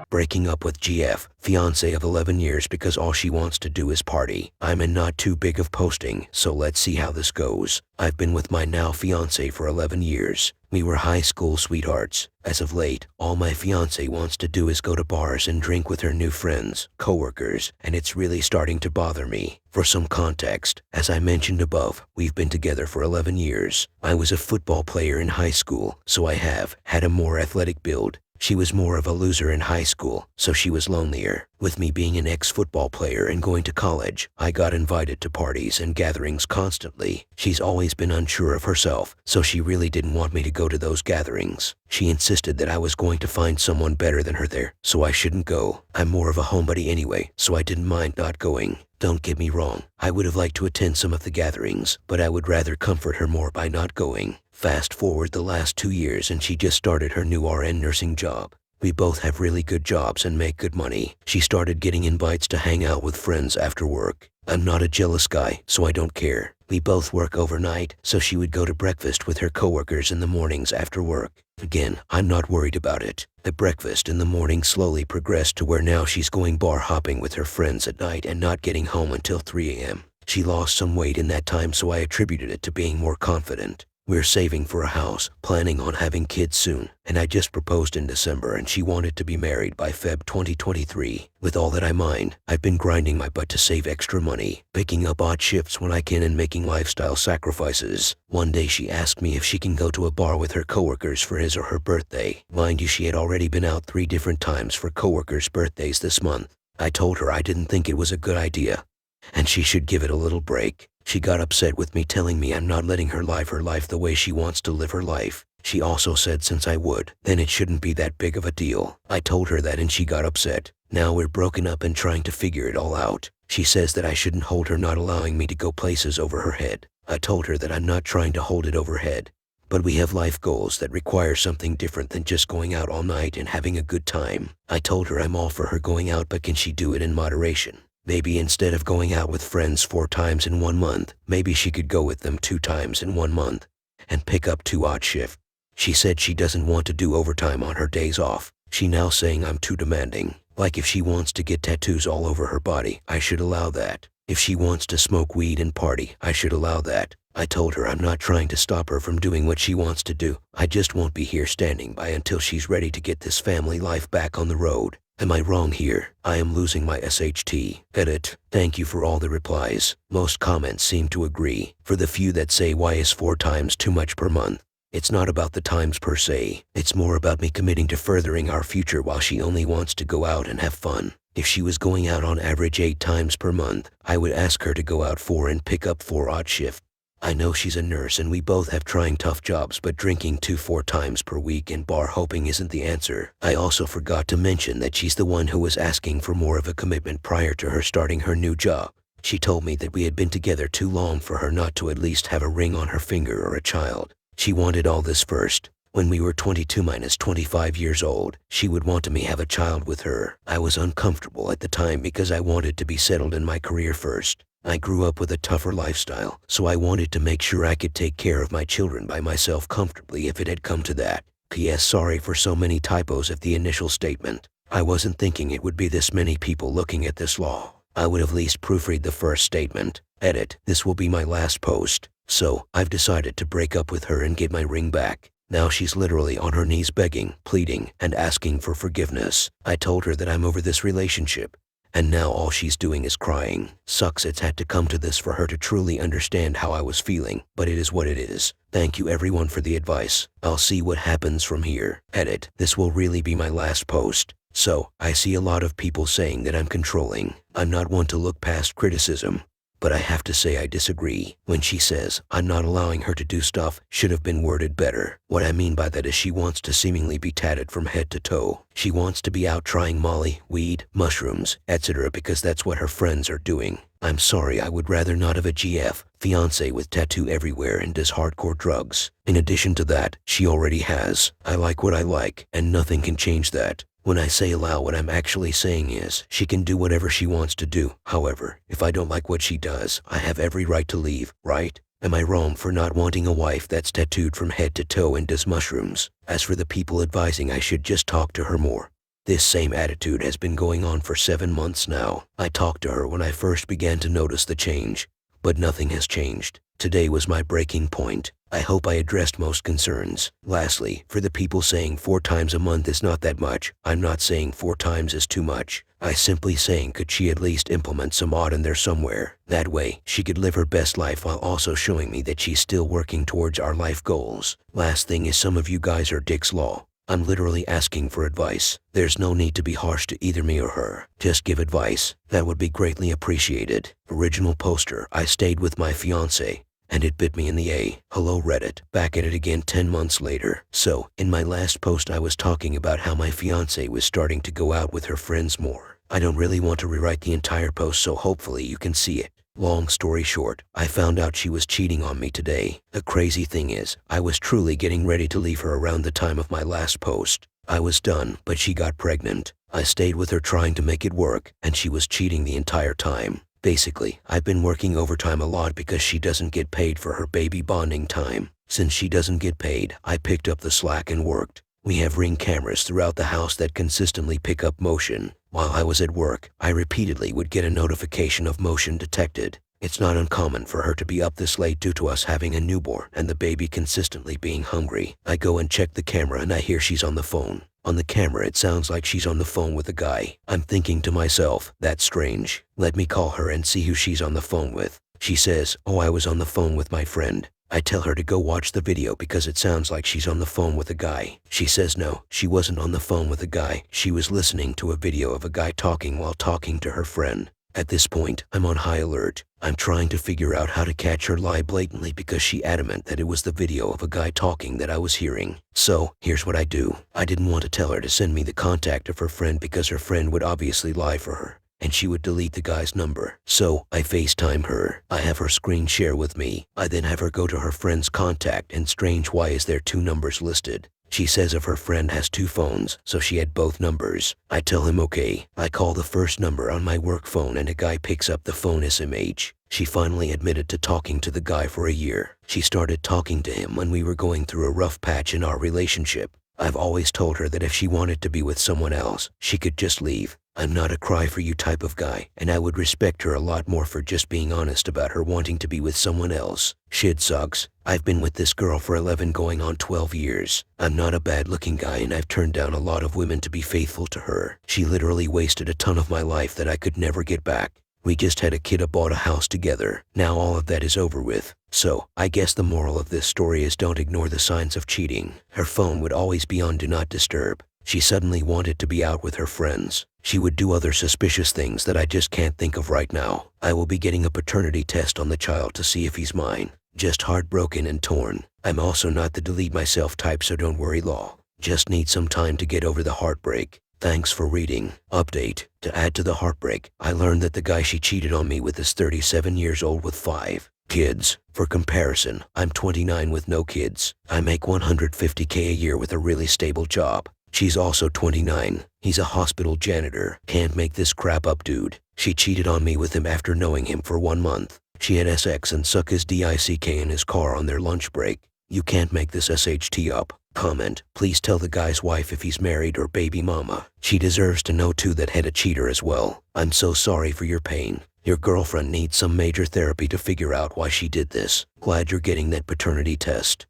breaking up with GF, fiance of 11 years because all she wants to do is party. I'm in not too big of posting, so let's see how this goes. I've been with my now fiance for 11 years. We were high school sweethearts. As of late, all my fiance wants to do is go to bars and drink with her new friends, coworkers, and it's really starting to bother me. For some context, as I mentioned above, we've been together for 11 years. I was a football player in high school, so I have had a more athletic build. She was more of a loser in high school, so she was lonelier. With me being an ex-football player and going to college, I got invited to parties and gatherings constantly. She's always been unsure of herself, so she really didn't want me to go to those gatherings. She insisted that I was going to find someone better than her there, so I shouldn't go. I'm more of a homebody anyway, so I didn't mind not going. Don't get me wrong, I would have liked to attend some of the gatherings, but I would rather comfort her more by not going. Fast forward the last 2 years and she just started her new RN nursing job. We both have really good jobs and make good money. She started getting invites to hang out with friends after work. I'm not a jealous guy, so I don't care. We both work overnight, so she would go to breakfast with her coworkers in the mornings after work. Again, I'm not worried about it. The breakfast in the morning slowly progressed to where now she's going bar hopping with her friends at night and not getting home until 3 a.m. She lost some weight in that time, so I attributed it to being more confident. We're saving for a house, planning on having kids soon, and I just proposed in December and she wanted to be married by Feb 2023. With all that in mind, I've been grinding my butt to save extra money, picking up odd shifts when I can and making lifestyle sacrifices. One day she asked me if she can go to a bar with her coworkers for his or her birthday. Mind you, she had already been out 3 different times for coworkers' birthdays this month. I told her I didn't think it was a good idea, and she should give it a little break. She got upset with me, telling me I'm not letting her live her life the way she wants to live her life. She also said since I would, then it shouldn't be that big of a deal. I told her that and she got upset. Now we're broken up and trying to figure it all out. She says that I shouldn't hold her, not allowing me to go places over her head. I told her that I'm not trying to hold it over head, but we have life goals that require something different than just going out all night and having a good time. I told her I'm all for her going out, but can she do it in moderation? Maybe instead of going out with friends 4 times in 1 month, maybe she could go with them 2 times in 1 month and pick up 2 odd shifts. She said she doesn't want to do overtime on her days off. She now saying I'm too demanding. Like if she wants to get tattoos all over her body, I should allow that. If she wants to smoke weed and party, I should allow that. I told her I'm not trying to stop her from doing what she wants to do. I just won't be here standing by until she's ready to get this family life back on the road. Am I wrong here? I am losing my SHT. Edit. Thank you for all the replies. Most comments seem to agree. For the few that say why is 4 times too much per month? It's not about the times per se. It's more about me committing to furthering our future while she only wants to go out and have fun. If she was going out on average 8 times per month, I would ask her to go out 4 and pick up 4 odd shifts. I know she's a nurse and we both have trying tough jobs, but drinking 2-4 times per week and bar hopping isn't the answer. I also forgot to mention that she's the one who was asking for more of a commitment prior to her starting her new job. She told me that we had been together too long for her not to at least have a ring on her finger or a child. She wanted all this first. When we were 22 minus 25 years old, she would want me have a child with her. I was uncomfortable at the time because I wanted to be settled in my career first. I grew up with a tougher lifestyle, so I wanted to make sure I could take care of my children by myself comfortably if it had come to that. P.S. Sorry for so many typos of the initial statement. I wasn't thinking it would be this many people looking at this law. I would at least proofread the first statement. Edit. This will be my last post. So, I've decided to break up with her and get my ring back. Now she's literally on her knees begging, pleading, and asking for forgiveness. I told her that I'm over this relationship, and now all she's doing is crying. Sucks it's had to come to this for her to truly understand how I was feeling, but it is what it is. Thank you everyone for the advice. I'll see what happens from here. Edit. This will really be my last post. So, I see a lot of people saying that I'm controlling. I'm not one to look past criticism, but I have to say I disagree. When she says I'm not allowing her to do stuff, should have been worded better. What I mean by that is she wants to seemingly be tatted from head to toe. She wants to be out trying molly, weed, mushrooms, etc. because that's what her friends are doing. I'm sorry, I would rather not have a GF, fiance with tattoo everywhere and does hardcore drugs. In addition to that, she already has. I like what I like, and nothing can change that. When I say allow, what I'm actually saying is, she can do whatever she wants to do. However, if I don't like what she does, I have every right to leave, right? Am I wrong for not wanting a wife that's tattooed from head to toe and does mushrooms? As for the people advising I should just talk to her more, This same attitude has been going on for 7 months now. I talked to her when I first began to notice the change, but nothing has changed. Today was my breaking point. I hope I addressed most concerns. Lastly, for the people saying 4 times a month is not that much, I'm not saying 4 times is too much. I simply saying could she at least implement some odd in there somewhere. That way, she could live her best life while also showing me that she's still working towards our life goals. Last thing is, some of you guys are Dick's Law. I'm literally asking for advice. There's no need to be harsh to either me or her. Just give advice. That would be greatly appreciated. Original poster. I stayed with my fiance, and it bit me in the A. Hello Reddit. Back at it again 10 months later. So, in my last post I was talking about how my fiance was starting to go out with her friends more. I don't really want to rewrite the entire post, so hopefully you can see it. Long story short, I found out she was cheating on me today. The crazy thing is, I was truly getting ready to leave her around the time of my last post. I was done, but she got pregnant. I stayed with her trying to make it work, and she was cheating the entire time. Basically, I've been working overtime a lot because she doesn't get paid for her baby bonding time. Since she doesn't get paid, I picked up the slack and worked. We have Ring cameras throughout the house that consistently pick up motion. While I was at work, I repeatedly would get a notification of motion detected. It's not uncommon for her to be up this late due to us having a newborn and the baby consistently being hungry. I go and check the camera and I hear she's on the phone. On the camera it sounds like she's on the phone with a guy. I'm thinking to myself, that's strange. Let me call her and see who she's on the phone with. She says, oh, I was on the phone with my friend. I tell her to go watch the video because it sounds like she's on the phone with a guy. She says no, she wasn't on the phone with a guy. She was listening to a video of a guy talking while talking to her friend. At this point, I'm on high alert. I'm trying to figure out how to catch her lie blatantly because she adamant that it was the video of a guy talking that I was hearing. So, here's what I do. I didn't want to tell her to send me the contact of her friend because her friend would obviously lie for her, and she would delete the guy's number. So, I FaceTime her. I have her screen share with me. I then have her go to her friend's contact, and strange, why is there 2 numbers listed? She says if her friend has 2 phones, so she had both numbers. I tell him okay. I call the first number on my work phone and a guy picks up the phone. SMH. She finally admitted to talking to the guy for a year. She started talking to him when we were going through a rough patch in our relationship. I've always told her that if she wanted to be with someone else, she could just leave. I'm not a cry for you type of guy, and I would respect her a lot more for just being honest about her wanting to be with someone else. Shit sucks. I've been with this girl for 11 going on 12 years. I'm not a bad looking guy and I've turned down a lot of women to be faithful to her. She literally wasted a ton of my life that I could never get back. We just had a kid and bought a house together. Now all of that is over with. So, I guess the moral of this story is don't ignore the signs of cheating. Her phone would always be on Do Not Disturb. She suddenly wanted to be out with her friends. She would do other suspicious things that I just can't think of right now. I will be getting a paternity test on the child to see if he's mine. Just heartbroken and torn. I'm also not the delete myself type, so don't worry, Law. Just need some time to get over the heartbreak. Thanks for reading. Update. To add to the heartbreak, I learned that the guy she cheated on me with is 37 years old with 5 kids. For comparison, I'm 29 with no kids. I make $150K a year with a really stable job. She's also 29. He's a hospital janitor. Can't make this crap up, dude. She cheated on me with him after knowing him for 1 month. She had SX and suck his DICK in his car on their lunch break. You can't make this SHT up. Comment. Please tell the guy's wife if he's married or baby mama. She deserves to know too that had a cheater as well. I'm so sorry for your pain. Your girlfriend needs some major therapy to figure out why she did this. Glad you're getting that paternity test.